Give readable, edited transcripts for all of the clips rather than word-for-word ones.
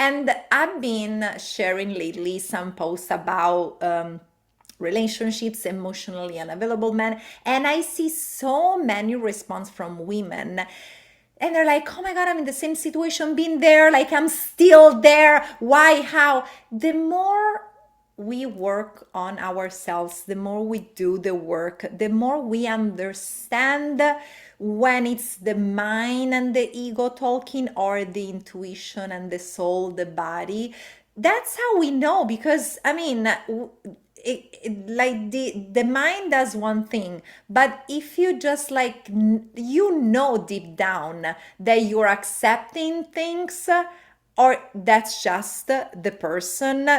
And I've been sharing lately some posts about relationships, emotionally unavailable men, and I see so many response from women. And they're like, oh my God, I'm in the same situation, been there, like I'm still there. Why? How? The more we work on ourselves, the more we do the work, the more we understand when it's the mind and the ego talking or the intuition and the soul, the body. That's how we know because I mean, like the mind does one thing, but if you just like you know deep down that you're accepting things, or that's just the person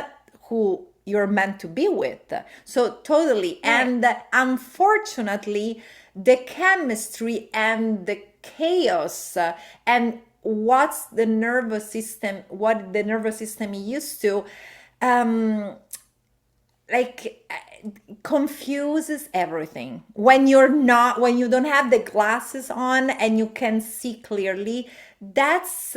who you're meant to be with. So totally. Right. And unfortunately, the chemistry and the chaos and what the nervous system used to um like confuses everything when you don't have the glasses on and you can see clearly. That's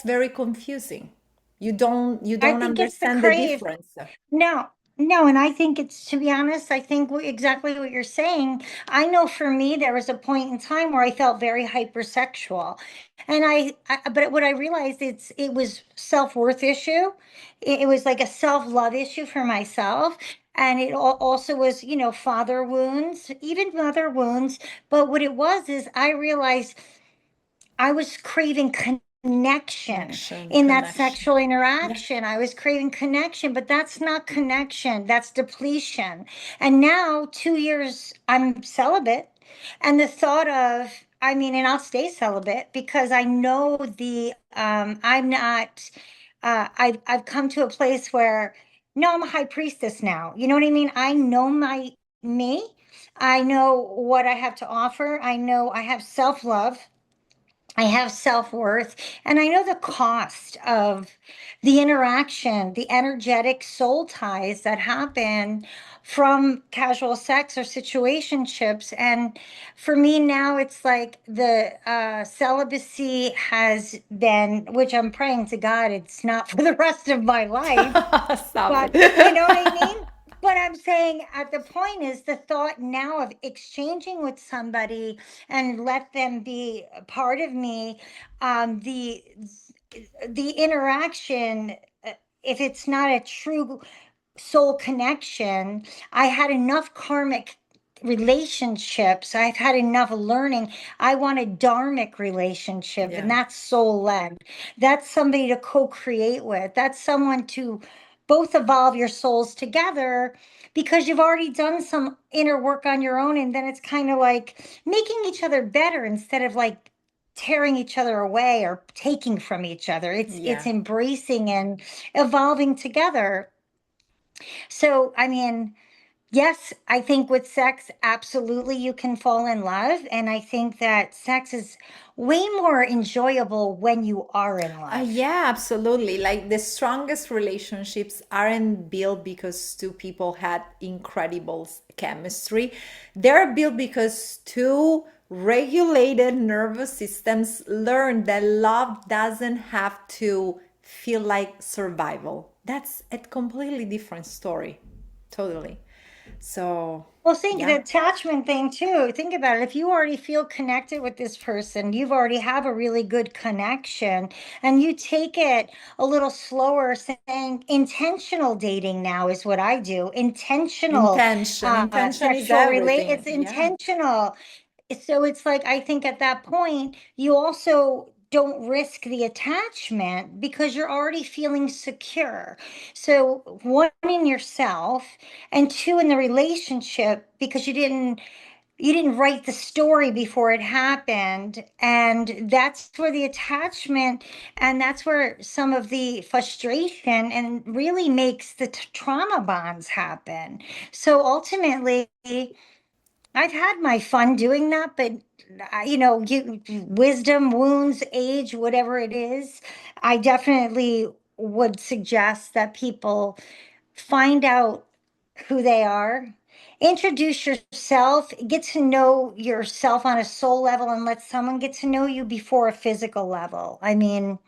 very confusing. You don't I think it's the understand the crave. difference. No, no, and I think it's, to be honest, I think exactly what you're saying. I know for me, there was a point in time where I felt very hypersexual, and but what I realized, it was self-worth issue. It was like a self-love issue for myself, and it also was, father wounds, even mother wounds. But what it was is I realized I was craving connection Connection, in that connection. sexual Yeah. interaction. I was craving connection, but that's not connection, that's depletion. And now, 2 years, I'm celibate. And the thought of, I mean, and I'll stay celibate because I know I'm not, I've come to a place where, no, I'm a high priestess now. You know what I mean? I know me. I know what I have to offer. I know I have self love. I have self worth, and I know the cost of the interaction, the energetic soul ties that happen from casual sex or situationships. And for me now, it's like the celibacy has been, which I'm praying to God, it's not for the rest of my life, Stop but you know what I it. mean? But I'm saying at the point is the thought now of exchanging with somebody and let them be a part of me. Um, the the interaction, if it's not a true soul connection, I had enough karmic relationships. I've had enough learning. I want a dharmic relationship, and Yeah. that's soul led. That's somebody to co create with. That's someone to both evolve your souls together because you've already done some inner work on your own. And then it's kind of like making each other better instead of like tearing each other away or taking from each other. It's Yeah. embracing and evolving together. So, I mean, yes, I think with sex, absolutely you can fall in love. And I think that sex is way more enjoyable when you are in love. Yeah, absolutely. Like the strongest relationships aren't built because two people had incredible chemistry. They're built because two regulated nervous systems learn that love doesn't have to feel like survival. That's a completely different story. Totally. So, Well, think the yeah. attachment thing too. Think about it. If you already feel connected with this person, you've already have a really good connection, and you take it a little slower, saying intentional dating now is what I do. Intentional Intention. Intention is sexual relate. everything. It's Yeah. intentional. So it's like, I think at that point, you also don't risk the attachment because you're already feeling secure. So, one, in yourself, and two, in the relationship, because you didn't write the story before it happened. And that's where the attachment, and that's where some of the frustration and really makes the trauma bonds happen. So ultimately, I've had my fun doing that, but wisdom, wounds, age, whatever it is, I definitely would suggest that people find out who they are, introduce yourself, get to know yourself on a soul level, and let someone get to know you before a physical level. I mean,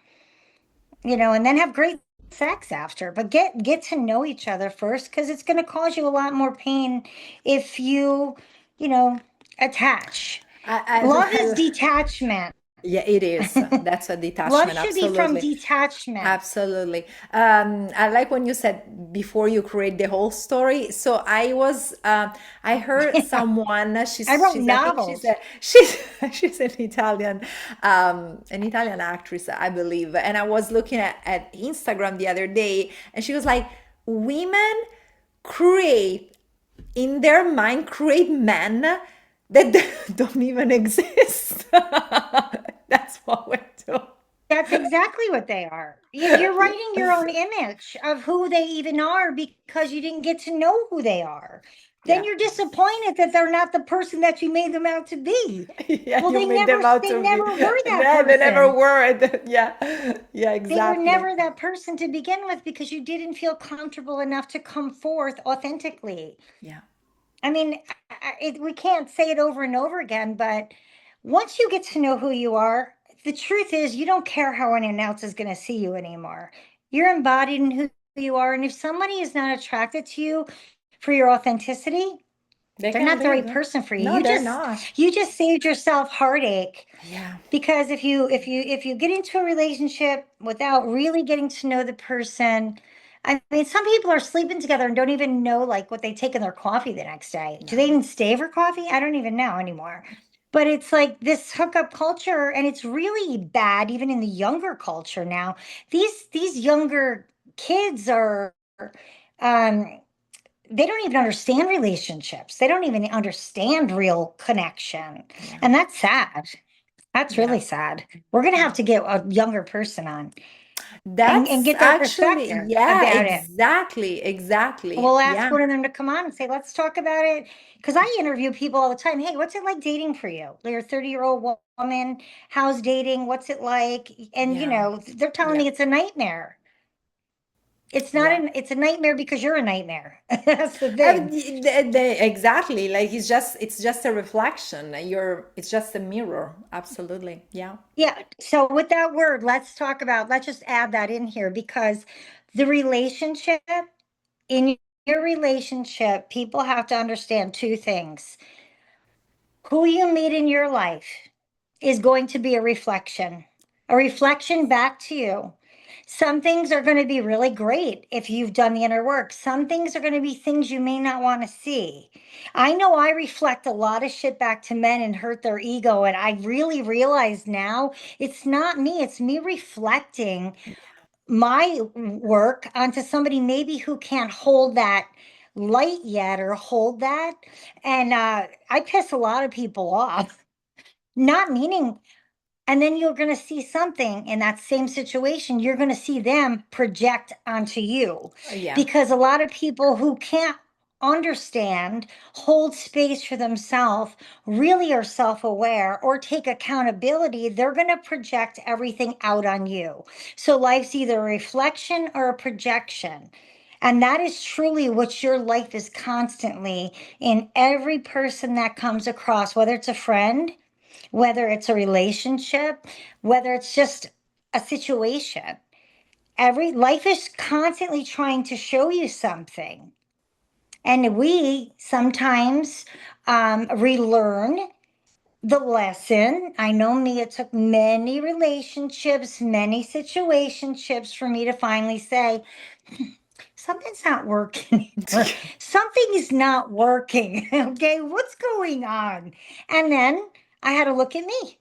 and then have great sex after. But get to know each other first, because it's going to cause you a lot more pain if you know, attach. Love is I detachment. Yeah, it is. That's a Love detachment, should be from absolutely. detachment. Absolutely. I like when you said before you create the whole story. So I heard Yeah. someone, I wrote I think novels. she's an Italian actress, I believe. And I was looking at Instagram the other day, and she was like, women create in their mind create men that don't even exist. That's what we're doing. That's exactly what they are. You're writing your own image of who they even are because you didn't get to know who they are. Then Yeah. you're disappointed that they're not the person that you made them out to be. Yeah, Well, you made them out they to be. never were that They never person. were. Yeah. Yeah, They were exactly. never that person to begin with because you didn't feel comfortable enough to come forth authentically. Yeah. I mean, we can't say it over and over again, but once you get to know who you are, the truth is you don't care how anyone else is going to see you anymore. You're embodied in who you are. And if somebody is not attracted to you for your authenticity, They they're can not the right leave. person for you. No, they're not. You just saved yourself heartache, Yeah. because if you get into a relationship without really getting to know the person, I mean, some people are sleeping together and don't even know like what they take in their coffee the next day. Do they No. even stay for coffee? I don't even know anymore. But it's like this hookup culture, and it's really bad even in the younger culture now. These younger kids are um they don't even understand relationships. They don't even understand real connection. Yeah. And that's sad. That's Yeah. really sad. We're gonna have Yeah. to get a younger person on and That's get their actually, perspective yeah, about it. exactly. Exactly. We'll ask Yeah. one of them to come on and say, let's talk about it. Because I interview people all the time. Hey, what's it like dating for you? You're a 30-year-old woman. How's dating? What's it like? And Yeah. they're telling Yeah. me it's a nightmare. Yeah. It's a nightmare because you're a nightmare. That's the Uh, thing. exactly. Like it's just a reflection. It's just a mirror. Absolutely. Yeah. Yeah. So with that word, let's just add that in here, because the relationship in your relationship, people have to understand two things. Who you meet in your life is going to be a reflection back to you. Some things are going to be really great if you've done the inner work. Some things are going to be things you may not want to see. I know I reflect a lot of shit back to men and hurt their ego. And I really realize now it's not me, it's me reflecting my work onto somebody maybe who can't hold that light yet or hold that. And I piss a lot of people off, not meaning. And then you're going to see something in that same situation. You're going to see them project onto you, Yeah. because a lot of people who can't understand, hold space for themselves, really are self aware or take accountability, they're going to project everything out on you. So life's either a reflection or a projection. And that is truly what your life is constantly in every person that comes across, whether it's a friend, whether it's a relationship, whether it's just a situation. Every life is constantly trying to show you something. And we sometimes relearn the lesson. I know me, it took many relationships, many situationships for me to finally say, something's not working here. Something is not working. Okay, what's going on? And then I had to look at me.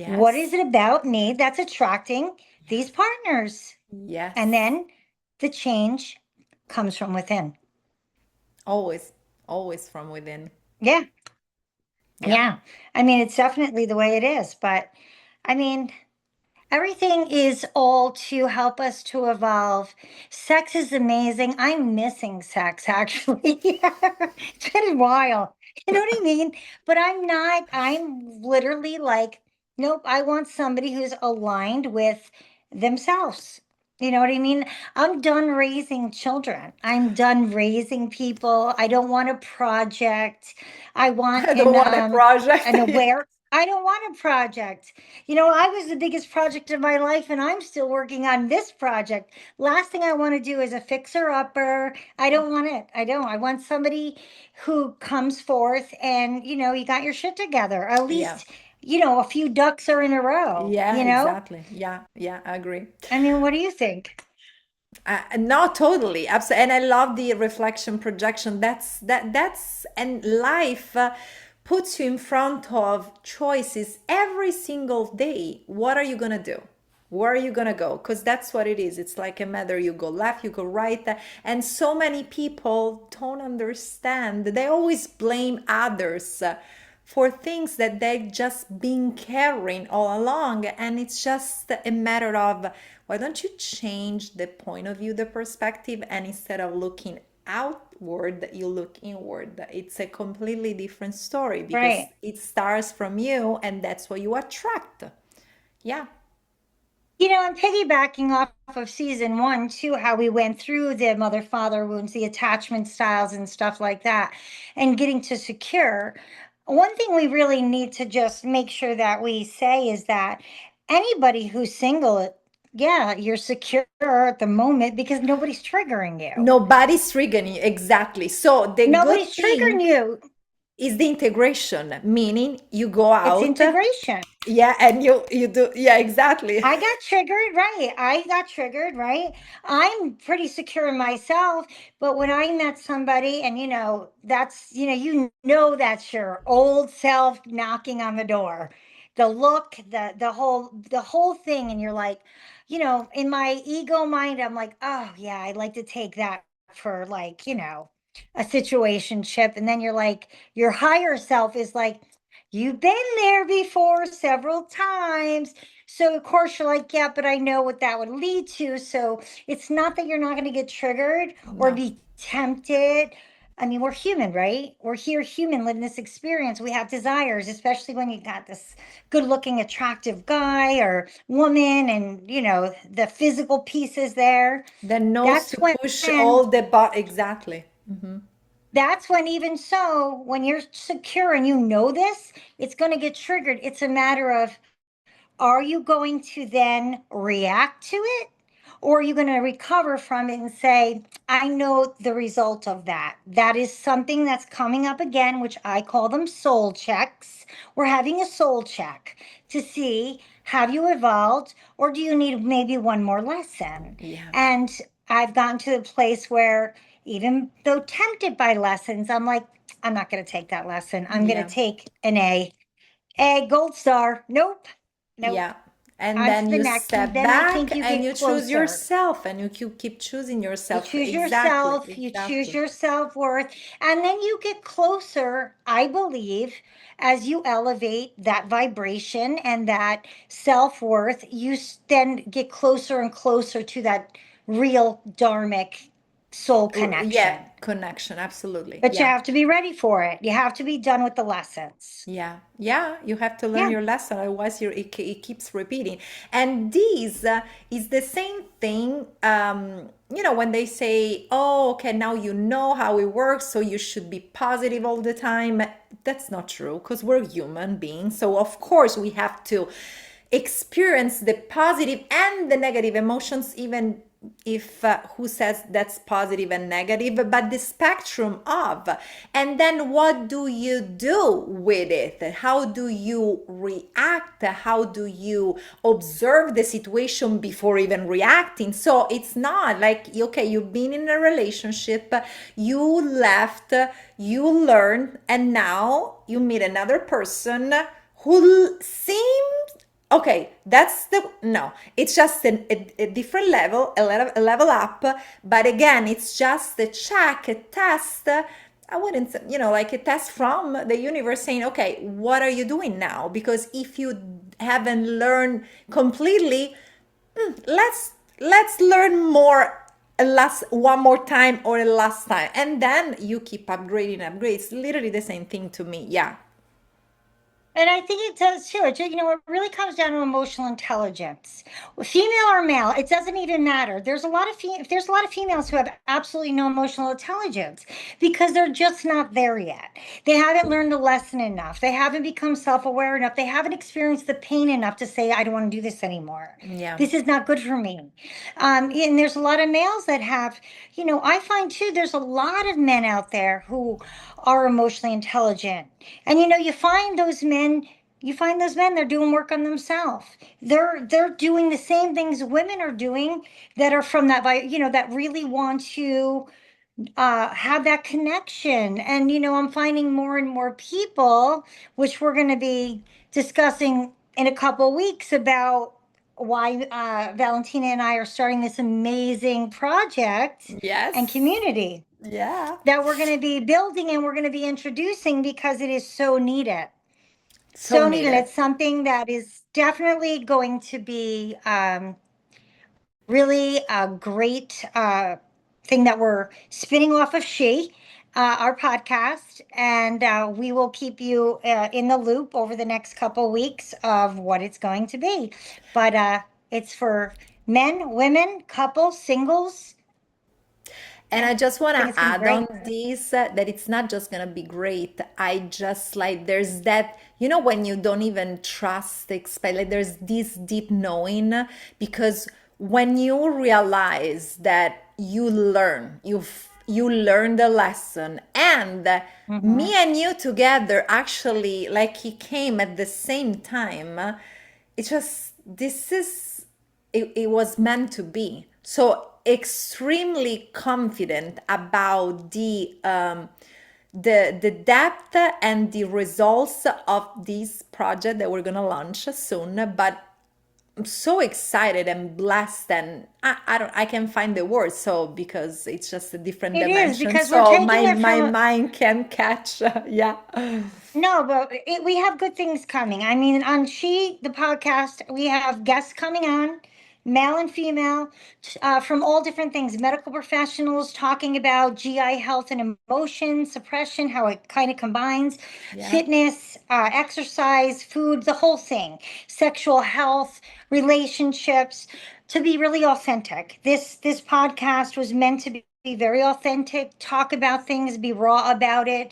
What is Yes. it about me that's attracting these partners? And Yes. then the change comes from within. Always. Always from within. Yeah. Yeah. Yeah. I mean, it's definitely the way it is. But I mean, everything is all to help us to evolve. Sex is amazing. I'm missing sex, actually. It's been a while. You know what I mean? But I'm not, I'm literally like, nope, I want somebody who's aligned with themselves. You know what I mean? I'm done raising children. I'm done raising people. I don't want a project. I want I don't want a an project. aware. I don't want a project. I was the biggest project of my life and I'm still working on this project. Last thing I want to do is a fixer upper. I don't want it. I don't. I want somebody who comes forth and, you got your shit together. At Yeah. least, a few ducks are in a Yeah, row. exactly. Yeah, yeah, I agree. I mean, what do you think? No, totally, absolutely, and I love the reflection projection. That's and life puts you in front of choices every single day. What are you gonna do? Where are you gonna go? Because that's what it is. It's like a matter, you go left, you go right, and so many people don't understand. They always blame others for things that they've just been carrying all along. And it's just a matter of why don't you change the point of view, the perspective, and instead of looking outward, you look inward. It's a completely different story because Right. it starts from you and that's what you attract. Yeah. I'm piggybacking off of season one too, how we went through the mother father wounds, the attachment styles, and stuff like that, and getting to secure. One thing we really need to just make sure that we say is that anybody who's single, yeah, you're secure at the moment because nobody's triggering you. Nobody's triggering you. Exactly. So the good Nobody's triggering thing you. is the integration, meaning you go It's out, integration. yeah, and you do, yeah, exactly. I got triggered, right? I got triggered, right? I'm pretty secure in myself, but when I met somebody and that's your old self knocking on the door. The look, the whole thing and you're like, in my ego mind I'm like, "Oh, yeah, I'd like to take that for like, a situationship." And then you're like, your higher self is like, "You've been there before several times." So of course you're like, yeah, but I know what that would lead to. So it's not that you're not going to get triggered or No. be tempted. I mean, we're human, right? We're here human, living this experience. We have desires, especially when you got this good looking, attractive guy or woman, and the physical piece is there. That knows That's to when push all the but exactly. that's when even so, when you're secure and you know this, it's going to get triggered. It's a matter of, are you going to then react to it? Or are you going to recover from it and say, I know the result of that? That is something that's coming up again, which I call them soul checks. We're having a soul check to see, have you evolved or do you need maybe one more lesson? Yeah. And I've gotten to the place where, even though tempted by lessons, I'm like, I'm not going to take that lesson. I'm going to Yeah. take an A. A gold star. Nope. Nope. Yeah. And On to then the you next. And step then I back think you and get you choose closer. yourself and you keep choosing You yourself. choose Exactly. yourself, you choose Exactly. your self worth, and then you get closer, I believe, as you elevate that vibration and that self worth, then get closer and closer to that real dharmic soul Yeah. connection. Connection. Absolutely. But you Yeah. have to be ready for it. You have to be done with the lessons. Yeah, yeah, you have to learn Yeah. your lesson, otherwise it keeps repeating. And this is the same thing, when they say, oh, okay, now you know how it works, so you should be positive all the time. That's not true because we're human beings. So, of course, we have to experience the positive and the negative emotions, even if who says that's positive and negative, but the spectrum of. And then what do you do with it? How do you react? How do you observe the situation before even reacting? So it's not like, okay, you've been in a relationship, you left, you learned, and now you meet another person who seems okay. That's the no, it's just a different level, a level up. But again, it's just a check, a test. I wouldn't say, like a test from the universe saying, okay, what are you doing now? Because if you haven't learned completely, let's learn more, a last one more time or a last time, and then you keep upgrading. It's literally the same thing to me. Yeah. And I think it does too. It really comes down to emotional intelligence. Female or male, it doesn't even matter. There's a lot of females who have absolutely no emotional intelligence because they're just not there yet. They haven't learned the lesson enough. They haven't become self-aware enough. They haven't experienced the pain enough to say, I don't want to do this anymore. Yeah. This is not good for me. And there's a lot of males that have, I find too, there's a lot of men out there who are emotionally intelligent, and you find those men, they're doing work on themselves. They're doing the same things women are doing, that are from that really want to have that connection. And I'm finding more and more people, which we're going to be discussing in a couple weeks, about why Valentina and I are starting this amazing project and Yes. community Yeah. that we're going to be building and we're going to be introducing, because it is so needed. So So needed. needed. It's something that is definitely going to be really a great thing that we're spinning off of our podcast. And we will keep you in the loop over the next couple weeks of what it's going to be. But it's for men, women, couples, singles. And Yeah, I just want I to think it's going to be add great. on this that it's not just going to be great. I just like, there's that, when you don't even trust, expect, like, there's this deep knowing, because when you realize that you learn the lesson, and Hmm. me and you together actually, like, he came at the same time, it's just, it was meant to be. So extremely confident about the depth and the results of this project that we're gonna launch soon. But I'm so excited and blessed, and I can find the words, so because it's just a different It is, dimension. because we're So taking my it my from. mind can catch. Yeah. No, but we have good things coming. I mean, on the podcast, we have guests coming on, male and female, from all different things, medical professionals talking about GI health and emotion suppression, how it kind of combines Yeah. fitness, exercise, food, the whole thing, sexual health, relationships, to be really authentic. This podcast was meant to be very authentic, talk about things, be raw about it,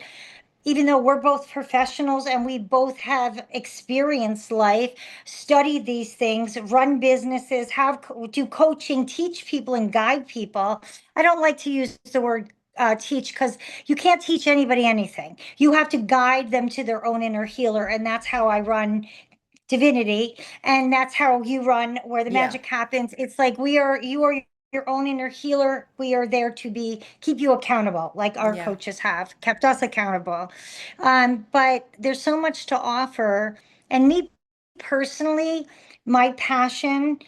even though we're both professionals and we both have experienced life, studied these things, run businesses, do coaching, teach people and guide people. I don't like to use the word teach, because you can't teach anybody anything. You have to guide them to their own inner healer. And that's how I run Divinity, and that's how you run Where the Yeah. Magic Happens. It's like you are your own inner healer. We are there to be keep you accountable, like our Yeah. coaches have kept us accountable. But there's so much to offer. And me personally, my passion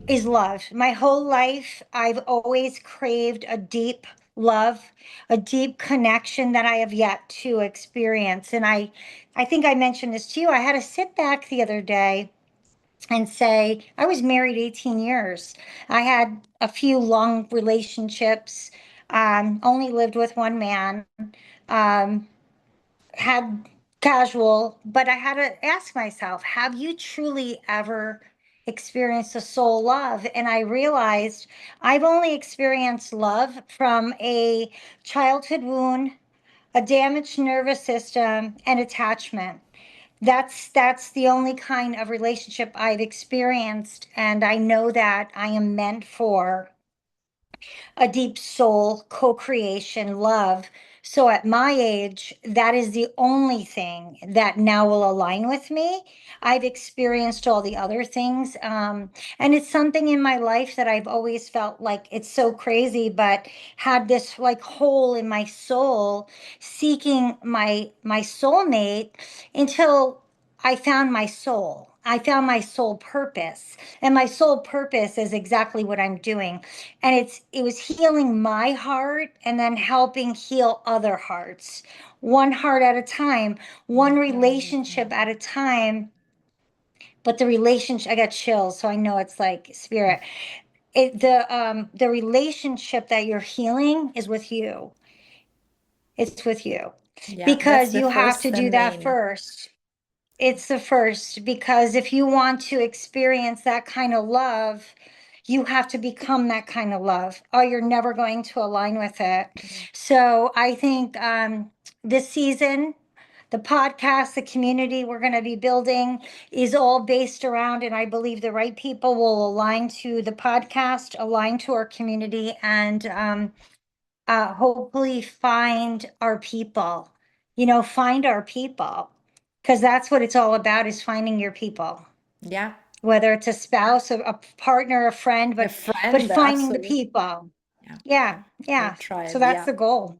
is love. My whole life, I've always craved a deep love, a deep connection that I have yet to experience. And I think I mentioned this to you. I had to sit back the other day and say, I was married 18 years. I had a few long relationships, only lived with one man. Um, had casual, but I had to ask myself, have you truly ever experienced a soul love? And I realized I've only experienced love from a childhood wound, a damaged nervous system, and attachment. That's the only kind of relationship I've experienced, and I know that I am meant for a deep soul co-creation love. So at my age, that is the only thing that now will align with me. I've experienced all the other things, and it's something in my life that I've always felt like it's so crazy, but had this like hole in my soul, seeking my soulmate, until I found my soul. I found my soul purpose, and my soul purpose is exactly what I'm doing. And it was healing my heart and then helping heal other hearts, one heart at a time, one relationship at a time. But the relationship, I got chills, so I know it's like spirit. The relationship that you're healing is with you. It's with you, Yeah. That's because the you have to first do that main. first. It's the first, because if you want to experience that kind of love, you have to become that kind of love, or you're never going to align with it. So I think this season, the podcast, the community we're going to be building is all based around, and I believe the right people will align to the podcast, align to our community, and hopefully find our people, find our people, because that's what it's all about, is finding your people, Yeah, whether it's a spouse, a partner, a friend, a but friend, finding the absolutely. people. Yeah, Yeah, our yeah. So tribe. that's Yeah, the goal.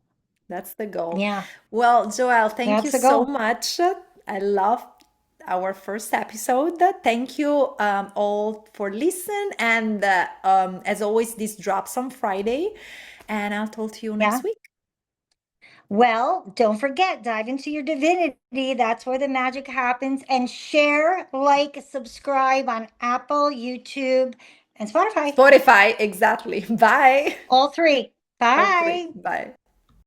that's the goal. Yeah, Well, Joelle, thank you that's the so goal. much. I love our first episode. Thank you all for listening. And as always, this drops on Friday. And I'll talk to you Yeah. next week. Well, don't forget, dive into your divinity. That's where the magic happens. And share, like, subscribe on Apple, YouTube, and Spotify. Spotify, exactly. Bye. All three. All three. Bye. Bye.